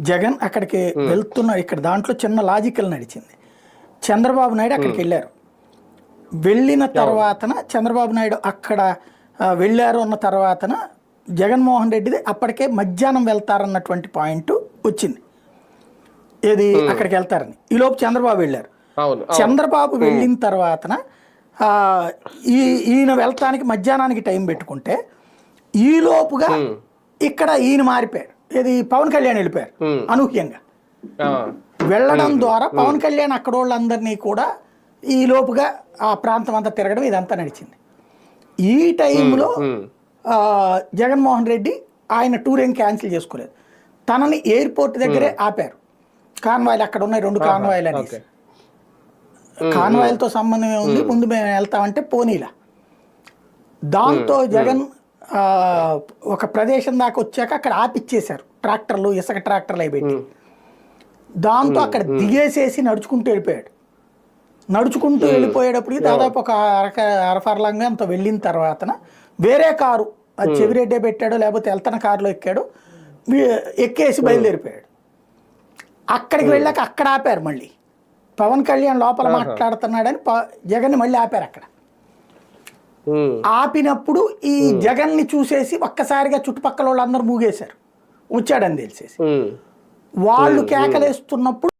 జగన్ అక్కడికి వెళ్తున్న ఇక్కడ దాంట్లో చిన్న లాజికల్ నడిచింది. చంద్రబాబు నాయుడు అక్కడికి వెళ్ళారు. వెళ్ళిన తర్వాతన చంద్రబాబు నాయుడు అక్కడ వెళ్ళారు అన్న తర్వాతన జగన్మోహన్ రెడ్డిది అప్పటికే మధ్యాహ్నం వెళ్తారన్నటువంటి పాయింట్ వచ్చింది. ఏది అక్కడికి వెళ్తారని. ఈలోపు చంద్రబాబు వెళ్ళారు. చంద్రబాబు వెళ్ళిన తర్వాతన ఈయన వెళ్తానికి మధ్యాహ్నానికి టైం పెట్టుకుంటే ఈలోపుగా ఇక్కడ ఈయన మారిపోయారు. ఇది పవన్ కళ్యాణ్ వెళ్ళిపోయారు అనూహ్యంగా. వెళ్ళడం ద్వారా పవన్ కళ్యాణ్ అక్కడ వాళ్ళందరినీ కూడా ఈ లోపుగా ఆ ప్రాంతం అంతా తిరగడం ఇదంతా నడిచింది. ఈ టైంలో జగన్మోహన్ రెడ్డి ఆయన టూర్ ఏం క్యాన్సిల్ చేసుకోలేదు. తనని ఎయిర్పోర్ట్ దగ్గరే ఆపారు. కాన్వాయిలు అక్కడ ఉన్నాయి 2 కాన్వాయిలు అనేసి. కాన్వాయిలతో సంబంధం ఏముంది, ముందు మేము వెళ్తామంటే పోనీలా. దాంతో జగన్ ఒక ప్రదేశం దాకా వచ్చాక అక్కడ ఆపిచ్చేశారు ట్రాక్టర్లు, ఇసుక ట్రాక్టర్లు అవి పెట్టి. దాంతో అక్కడ దిగేసేసి నడుచుకుంటూ వెళ్ళిపోయాడు. నడుచుకుంటూ వెళ్ళిపోయేటప్పటికి దాదాపు ఒక అరఫర్లంగా అంత వెళ్ళిన తర్వాతన వేరే కారు, అది చెవిరెడ్డే పెట్టాడో లేకపోతే వెళ్తున్న కారులో ఎక్కాడు, ఎక్కేసి బయలుదేరిపోయాడు. అక్కడికి వెళ్ళాక అక్కడ ఆపారు. మళ్ళీ పవన్ కళ్యాణ్ లోపల మాట్లాడుతున్నాడని జగన్ని మళ్ళీ ఆపారు అక్కడ. ఆపినప్పుడు ఈ జగన్ని చూసేసి ఒక్కసారిగా చుట్టుపక్కల వాళ్ళందరూ మూగేశారు, వచ్చాడని తెలిసేసి. వాళ్ళు కేకలేస్తున్నప్పుడు